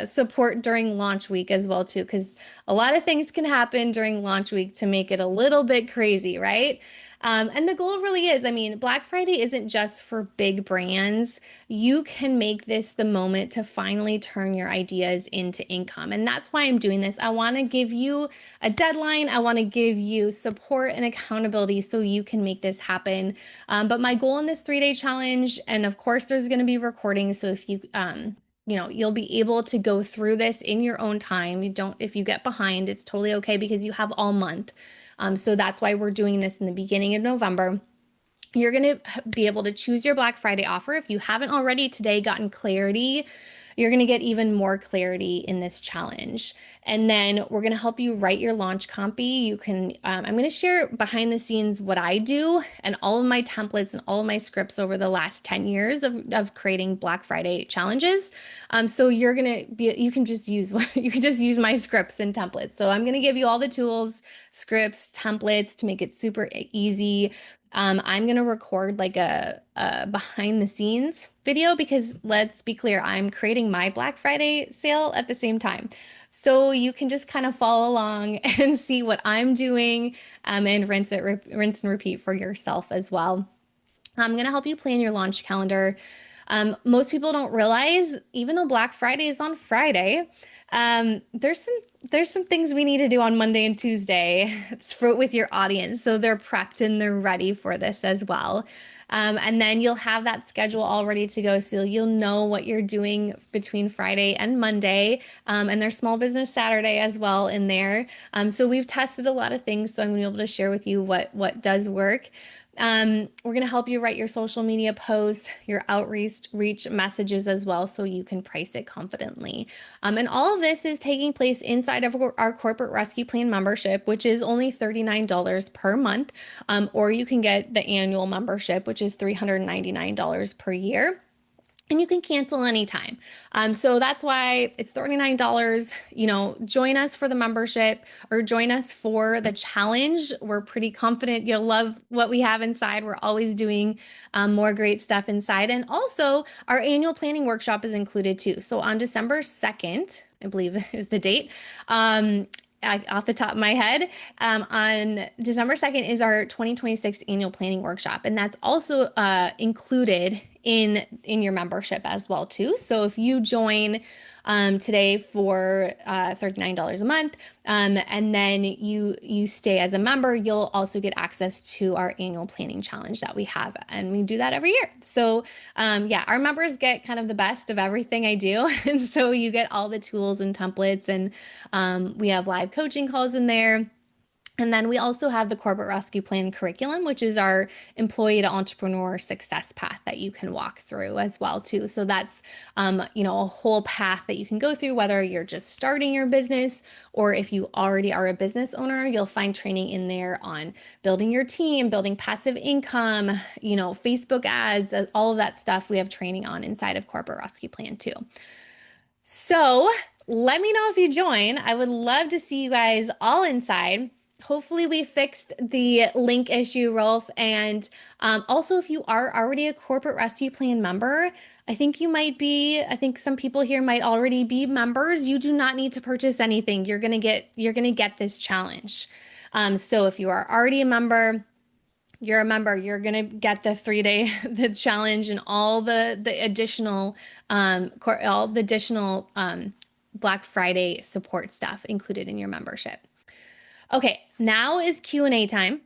support during launch week as well too, because a lot of things can happen during launch week to make it a little bit crazy, right? And the goal really is, I mean, Black Friday isn't just for big brands. You can make this the moment to finally turn your ideas into income. And that's why I'm doing this. I want to give you a deadline. I want to give you support and accountability so you can make this happen. But my goal in this 3-day challenge, and of course, there's going to be recordings. So if you'll be able to go through this in your own time. If you get behind, it's totally okay because you have all month. So that's why we're doing this in the beginning of November. You're going to be able to choose your Black Friday offer. If you haven't already today gotten clarity, you're going to get even more clarity in this challenge. And then we're going to help you write your launch copy. I'm going to share behind the scenes what I do and all of my templates and all of my scripts over the last 10 years of creating Black Friday challenges. So you can just use my scripts and templates. So I'm going to give you all the tools, scripts, templates to make it super easy. I'm going to record like a behind the scenes video because let's be clear, I'm creating my Black Friday sale at the same time. So you can just kind of follow along and see what I'm doing, and rinse and repeat for yourself as well. I'm going to help you plan your launch calendar. Most people don't realize, even though Black Friday is on Friday, there's some things we need to do on Monday and Tuesday with your audience, so they're prepped and they're ready for this as well. And then you'll have that schedule all ready to go, so you'll know what you're doing between Friday and Monday. And there's Small Business Saturday as well in there. So we've tested a lot of things, so I'm gonna be able to share with you what does work. We're going to help you write your social media posts, your outreach messages as well, so you can price it confidently. And all of this is taking place inside of our Corporate Rescue Plan membership, which is only $39 per month, or you can get the annual membership, which is $399 per year. And you can cancel anytime. So that's why it's $39. Join us for the membership or join us for the challenge. We're pretty confident you'll love what we have inside. We're always doing more great stuff inside. And also, our annual planning workshop is included too. So on December 2nd, I believe is the date. Off the top of my head, on December 2nd is our 2026 annual planning workshop, and that's also included in your membership as well too. So if you join today for $39 a month, and then you stay as a member, you'll also get access to our annual planning challenge that we have, and we do that every year. So yeah, our members get kind of the best of everything I do, and so you get all the tools and templates, and we have live coaching calls in there. And then we also have the Corporate Rescue Plan curriculum, which is our employee to entrepreneur success path that you can walk through as well too. So that's a whole path that you can go through, whether you're just starting your business or if you already are a business owner. You'll find training in there on building your team, building passive income, Facebook ads, all of that stuff we have training on inside of Corporate Rescue Plan too. So let me know if you join. I would love to see you guys all inside. Hopefully we fixed the link issue, Rolf. And also, if you are already a Corporate Rescue Plan member, I think some people here might already be members. You do not need to purchase anything. You're gonna get this challenge. So if you are already a member, you're a member, you're gonna get the 3-day the challenge and all the additional Black Friday support stuff included in your membership. Okay, now is Q&A time.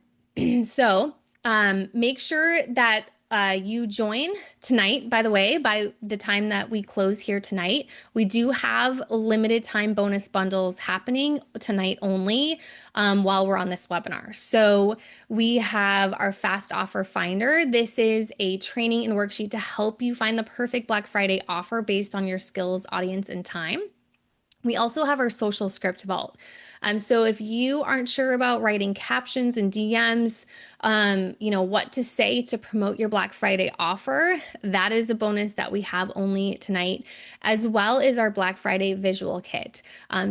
So make sure that you join tonight. By the way, by the time that we close here tonight, we do have limited time bonus bundles happening tonight only while we're on this webinar. So we have our fast offer finder. This is a training and worksheet to help you find the perfect Black Friday offer based on your skills, audience, and time. We also have our social script vault. So if you aren't sure about writing captions and DMs, what to say to promote your Black Friday offer, that is a bonus that we have only tonight, as well as our Black Friday visual kit.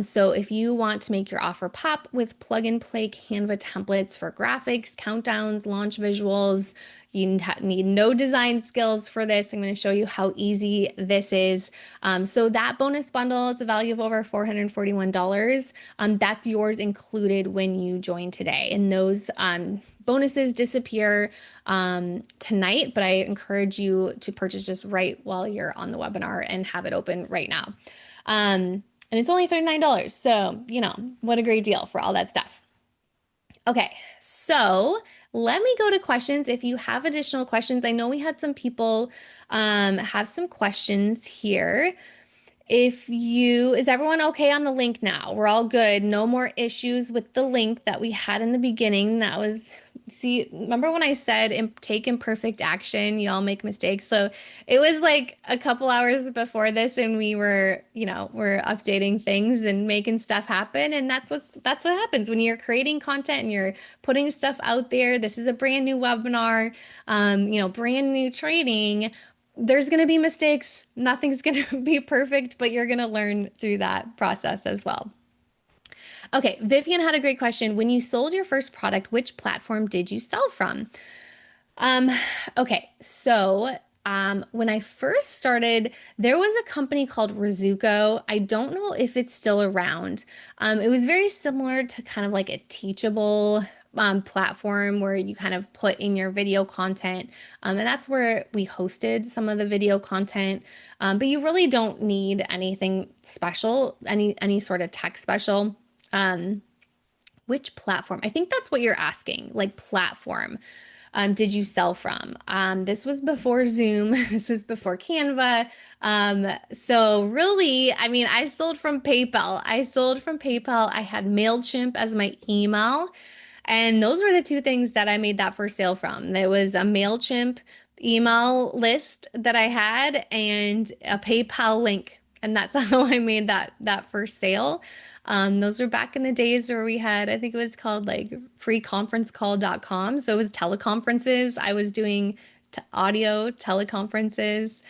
So if you want to make your offer pop with plug and play Canva templates for graphics, countdowns, launch visuals, you need no design skills for this. I'm going to show you how easy this is. So that bonus bundle, it's a value of over $441. That's yours included when you join today. And those bonuses disappear tonight, but I encourage you to purchase just right while you're on the webinar and have it open right now. And it's only $39. So, what a great deal for all that stuff. Okay, so let me go to questions. If you have additional questions, I know we had some people have some questions here. Is everyone okay on the link now? We're all good. No more issues with the link that we had in the beginning. Remember when I said take imperfect action, you all make mistakes. So it was like a couple hours before this and we're updating things and making stuff happen. And that's what happens when you're creating content and you're putting stuff out there. This is a brand new webinar, brand new training. There's going to be mistakes. Nothing's going to be perfect, but you're going to learn through that process as well. Okay, Vivian had a great question. When you sold your first product, which platform did you sell from? Okay, so When I first started, there was a company called Rizuko. I don't know if it's still around. It was very similar to kind of like a teachable platform where you kind of put in your video content. And that's where we hosted some of the video content. But you really don't need anything special, any sort of tech special. Um, which platform? I think that's what you're asking, like platform. Did you sell from? This was before Zoom. This was before Canva. So really, I mean, I sold from PayPal. I sold from PayPal. I had MailChimp as my email. And those were the two things that I made that first sale from. There was a MailChimp email list that I had and a PayPal link. And that's how I made that first sale. Those were back in the days where we had, I think it was called like freeconferencecall.com. So it was teleconferences. I was doing audio teleconferences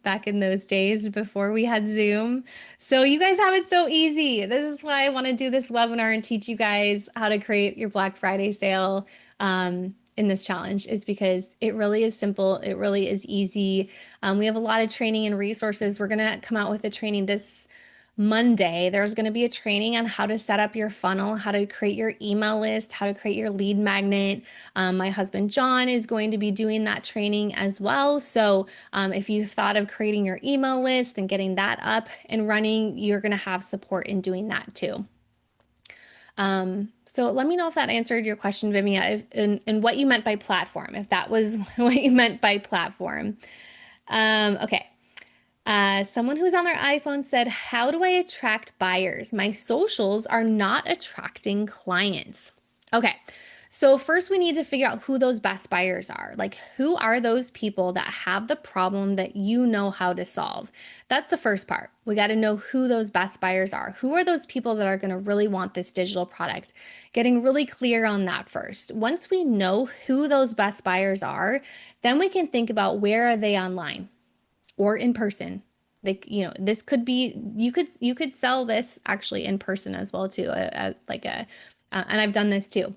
back in those days before we had Zoom. So you guys have it so easy. This is why I want to do this webinar and teach you guys how to create your Black Friday sale in this challenge, is because it really is simple. It really is easy. We have a lot of training and resources. We're going to come out with a training this Monday. There's going to be a training on how to set up your funnel, how to create your email list, how to create your lead magnet. My husband John is going to be doing that training as well. So if you've thought of creating your email list and getting that up and running, you're going to have support in doing that too. So let me know if that answered your question, Vimia, and what you meant by platform, if that was what you meant by platform. Okay. Someone who's on their iPhone said, how do I attract buyers? My socials are not attracting clients. Okay. So first we need to figure out who those best buyers are. Like, who are those people that have the problem that you know how to solve? That's the first part. We got to know who those best buyers are. Who are those people that are going to really want this digital product? Getting really clear on that first. Once we know who those best buyers are, then we can think about where are they online or in person. Like, this could be, you could sell this actually in person as well too, and I've done this too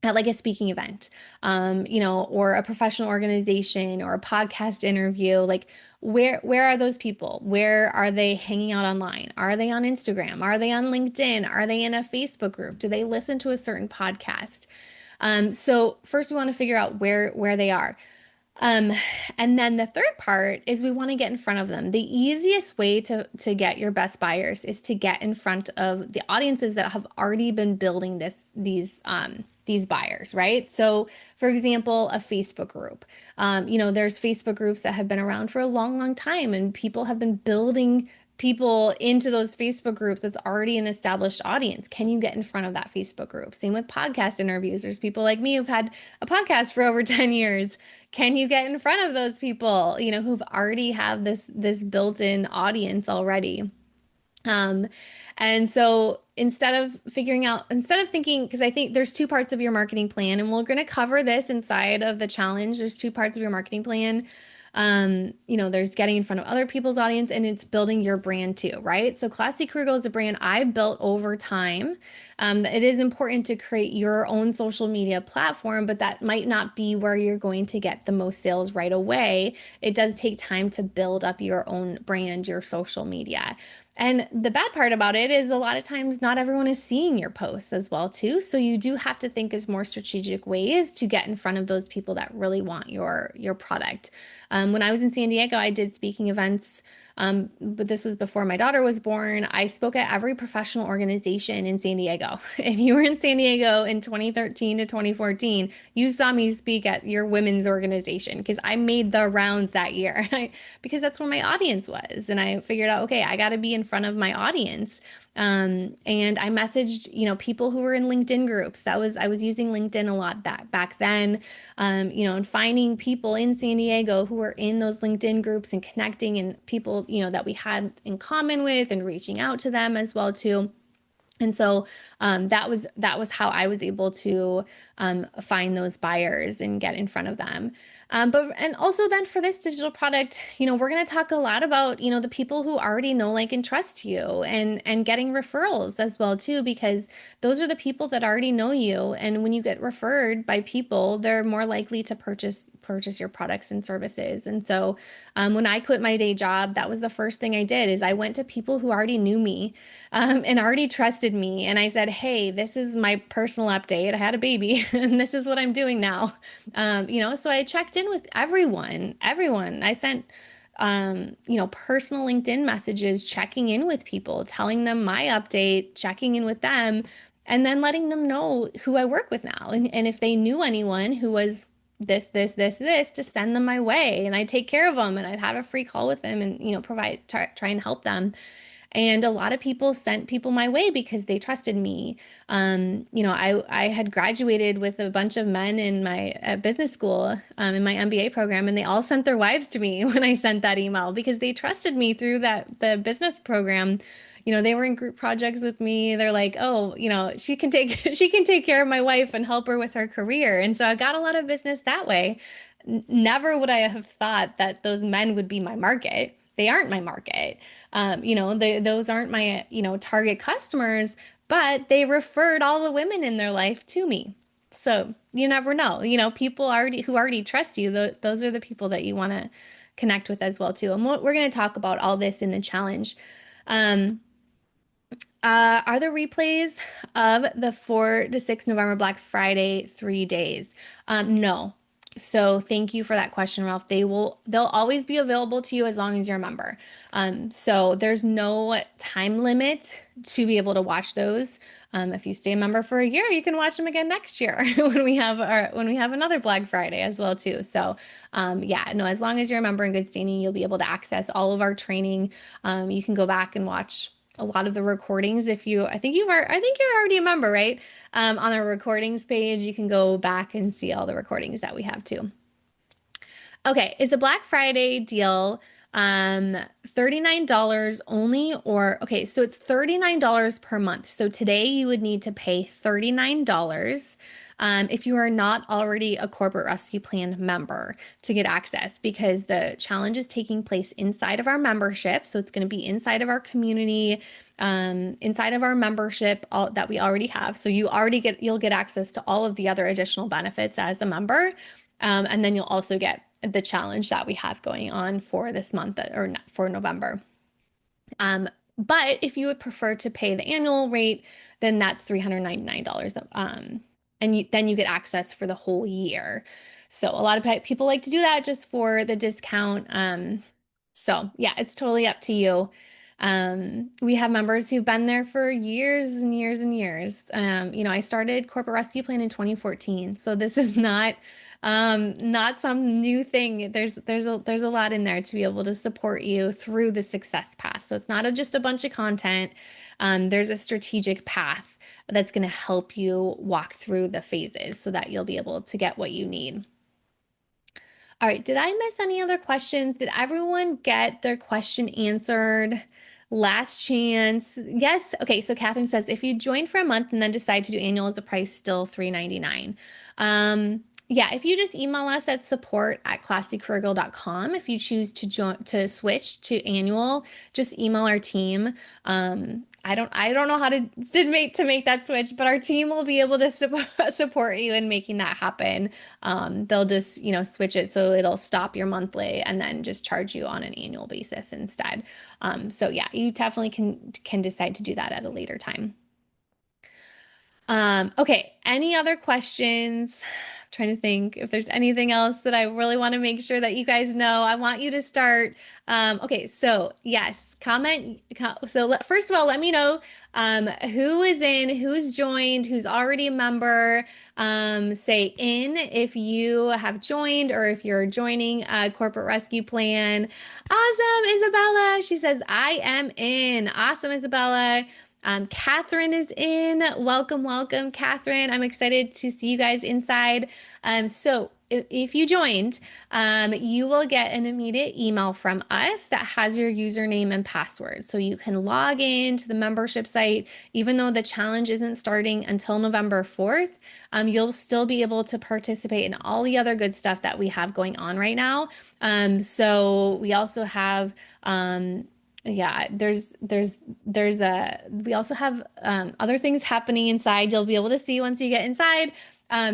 at like a speaking event, or a professional organization or a podcast interview. Like, where are those people? Where are they hanging out online? Are they on Instagram? Are they on LinkedIn? Are they in a Facebook group? Do they listen to a certain podcast? So first we want to figure out where they are. And then the third part is we want to get in front of them. The easiest way to get your best buyers is to get in front of the audiences that have already been building these buyers, right? So for example, a Facebook group, there's Facebook groups that have been around for a long, long time, and people have been building people into those Facebook groups. That's already an established audience. Can you get in front of that Facebook group? Same with podcast interviews. There's people like me who've had a podcast for over 10 years. Can you get in front of those people, who've already have this built-in audience already? And so instead of thinking, because I think there's two parts of your marketing plan, and we're going to cover this inside of the challenge. There's two parts of your marketing plan. There's getting in front of other people's audience, and it's building your brand too, right? So Classy Kruegel is a brand I built over time. It is important to create your own social media platform, but that might not be where you're going to get the most sales right away. It does take time to build up your own brand, your social media. And the bad part about it is a lot of times not everyone is seeing your posts as well too. So you do have to think of more strategic ways to get in front of those people that really want your product. When I was in San Diego, I did speaking events, but this was before my daughter was born. I spoke at every professional organization in San Diego. If you were in San Diego in 2013 to 2014, you saw me speak at your women's organization, because I made the rounds that year because that's where my audience was. And I figured out, okay, I got to be in front of my audience. And I messaged, people who were in LinkedIn groups. I was using LinkedIn a lot back then, and finding people in San Diego who were in those LinkedIn groups and connecting, and people, that we had in common with, and reaching out to them as well too. And so that was how I was able to find those buyers and get in front of them. And also then for this digital product, we're going to talk a lot about, the people who already know, like, and trust you, and getting referrals as well too, because those are the people that already know you. And when you get referred by people, they're more likely to purchase purchase your products and services. And so when I quit my day job, that was the first thing I did is I went to people who already knew me and already trusted me. And I said, hey, this is my personal update. I had a baby and this is what I'm doing now. So I checked in with everyone. I sent personal LinkedIn messages, checking in with people, telling them my update, checking in with them, and then letting them know who I work with now. And if they knew anyone who was this, to send them my way. And I'd take care of them and I'd have a free call with them and, try and help them. And a lot of people sent people my way because they trusted me. I had graduated with a bunch of men in my business school, in my MBA program, and they all sent their wives to me when I sent that email because they trusted me through the business program. They were in group projects with me. They're like, oh, she can take she can take care of my wife and help her with her career. And so I got a lot of business that way. Never would I have thought that those men would be my market. They aren't my market. Those aren't my, target customers, but they referred all the women in their life to me. So you never know, people who already trust you, those are the people that you want to connect with as well too. And we're going to talk about all this in the challenge. Um, are there replays of the 4 to 6 November Black Friday 3 days? No. So thank you for that question, Ralph. They'll always be available to you as long as you're a member. So there's no time limit to be able to watch those. If you stay a member for a year, you can watch them again next year when we have another Black Friday as well too. So as long as you're a member in good standing, you'll be able to access all of our training. You can go back and watch a lot of the recordings. I think you're already a member, right? On our recordings page, you can go back and see all the recordings that we have too. Okay, is the Black Friday deal $39 only so it's $39 per month. So today you would need to pay $39 if you are not already a Corporate Rescue Plan member to get access because the challenge is taking place inside of our membership. So it's going to be inside of our community, inside of our membership that we already have. So you'll get access to all of the other additional benefits as a member. And then you'll also get the challenge that we have going on for this month or for November. But if you would prefer to pay the annual rate, then that's $399. Then you get access for the whole year. So a lot of people like to do that just for the discount. So yeah, it's totally up to you. We have members who've been there for years and years and years. I started Corporate Rescue Plan in 2014, so this is not some new thing. There's a lot in there to be able to support you through the success path. So it's not just a bunch of content. There's a strategic path that's going to help you walk through the phases so that you'll be able to get what you need. All right, did I miss any other questions? Did everyone get their question answered? Last chance. Yes. Okay, so Catherine says, if you join for a month and then decide to do annual, is the price still $399? Yeah, if you just email us at support@classycareergirl.com, if you choose to switch to annual, just email our team. I don't know how to make that switch, but our team will be able to support you in making that happen. They'll just, switch it so it'll stop your monthly and then just charge you on an annual basis instead. So yeah, you definitely can decide to do that at a later time. Okay, any other questions? I'm trying to think if there's anything else that I really want to make sure that you guys know. I want you to start. Okay, so yes, comment. So first of all, let me know who is in, who's joined, who's already a member. Say in if you have joined or if you're joining a Corporate Rescue Plan. Awesome, Isabella. She says, I am in. Awesome, Isabella. Catherine is in. Welcome, welcome, Catherine. I'm excited to see you guys inside. So if you joined, you will get an immediate email from us that has your username and password. So you can log in to the membership site, even though the challenge isn't starting until November 4th. You'll still be able to participate in all the other good stuff that we have going on right now. So we also have, we also have other things happening inside. You'll be able to see once you get inside.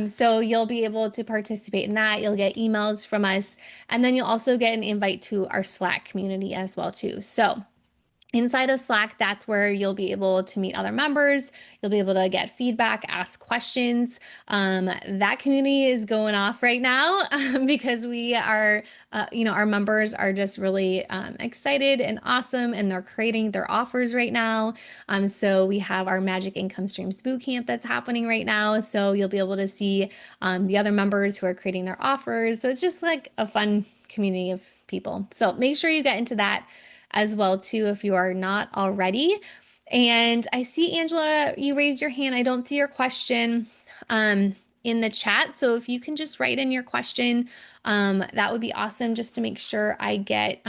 So you'll be able to participate in that. You'll get emails from us, and then you'll also get an invite to our Slack community as well too. So inside of Slack, that's where you'll be able to meet other members. You'll be able to get feedback, ask questions. That community is going off right now because we are, our members are just really excited and awesome, and they're creating their offers right now. So we have our Magic Income Streams Boot Camp that's happening right now. So you'll be able to see the other members who are creating their offers. So it's just like a fun community of people. So make sure you get into that as well too if you are not already. And I see, Angela, you raised your hand. I don't see your question in the chat. So if you can just write in your question, that would be awesome, just to make sure I get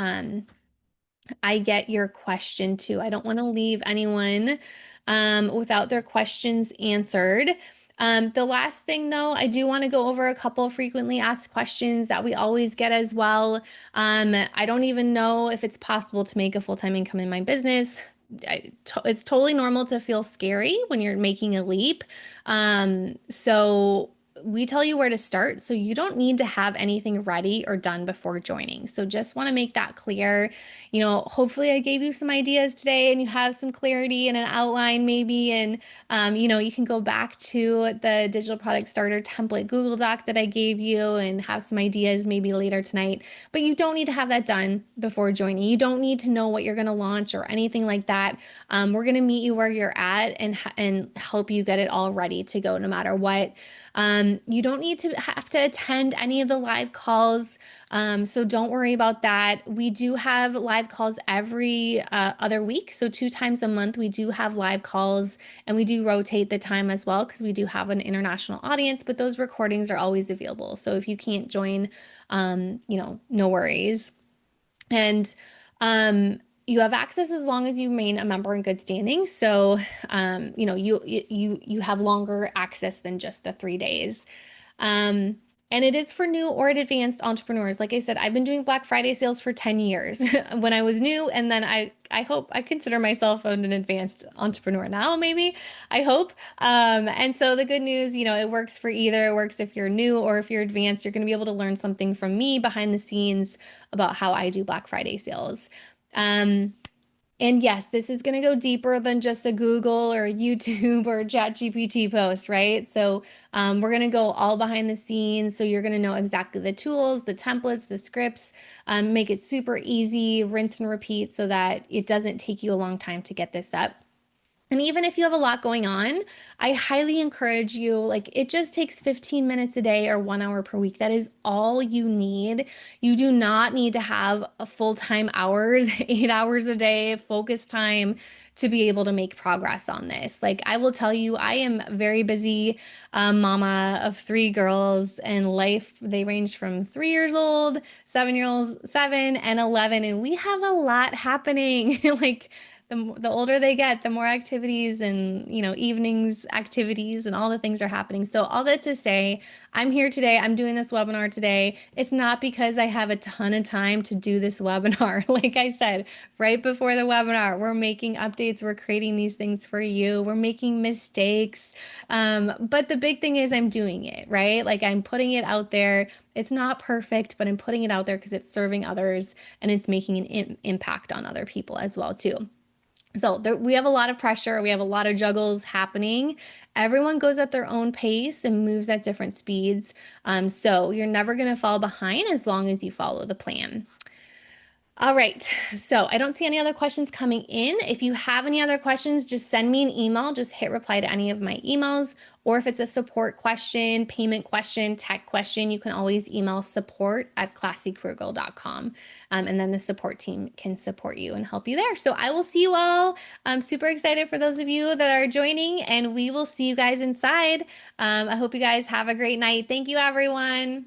your question too. I don't want to leave anyone without their questions answered. The last thing, though, I do want to go over a couple of frequently asked questions that we always get as well. I don't even know if it's possible to make a full-time income in my business. It's totally normal to feel scary when you're making a leap. So we tell you where to start, so you don't need to have anything ready or done before joining. So just want to make that clear. Hopefully I gave you some ideas today and you have some clarity and an outline maybe. And, you can go back to the digital product starter template Google Doc that I gave you and have some ideas maybe later tonight. But you don't need to have that done before joining. You don't need to know what you're going to launch or anything like that. We're going to meet you where you're at and help you get it all ready to go no matter what. You don't need to have to attend any of the live calls. So don't worry about that. We do have live calls every other week. So 2 times a month, we do have live calls, and we do rotate the time as well because we do have an international audience, but those recordings are always available. So if you can't join, no worries. And you have access as long as you remain a member in good standing. So, you have longer access than just the 3 days. And it is for new or advanced entrepreneurs. Like I said, I've been doing Black Friday sales for 10 years when I was new. And then I hope I consider myself an advanced entrepreneur now, maybe, I hope. And so the good news, it works for either. It works if you're new or if you're advanced. You're going to be able to learn something from me behind the scenes about how I do Black Friday sales. And yes, this is going to go deeper than just a Google or a YouTube or a ChatGPT post, right? So we're going to go all behind the scenes. So you're going to know exactly the tools, the templates, the scripts, make it super easy, rinse and repeat so that it doesn't take you a long time to get this up. And even if you have a lot going on, I highly encourage you, it just takes 15 minutes a day or 1 hour per week. That is all you need. You do not need to have a full-time hours, 8 hours a day, focus time to be able to make progress on this. I will tell you, I am a very busy mama of 3 girls, and they range from 3 years old, 7 years old, 7 and 11, and we have a lot happening. The older they get, the more activities and, evenings activities and all the things are happening. So all that to say, I'm here today. I'm doing this webinar today. It's not because I have a ton of time to do this webinar. Like I said, right before the webinar, we're making updates. We're creating these things for you. We're making mistakes. But the big thing is I'm doing it, right? I'm putting it out there. It's not perfect, but I'm putting it out there because it's serving others and it's making an impact on other people as well, too. So we have a lot of pressure. We have a lot of juggles happening. Everyone goes at their own pace and moves at different speeds. So you're never going to fall behind as long as you follow the plan. All right, so I don't see any other questions coming in. If you have any other questions, just send me an email. Just hit reply to any of my emails. Or if it's a support question, payment question, tech question, you can always email support@classycareergirl.com. And then the support team can support you and help you there. So I will see you all. I'm super excited for those of you that are joining, and we will see you guys inside. I hope you guys have a great night. Thank you, everyone.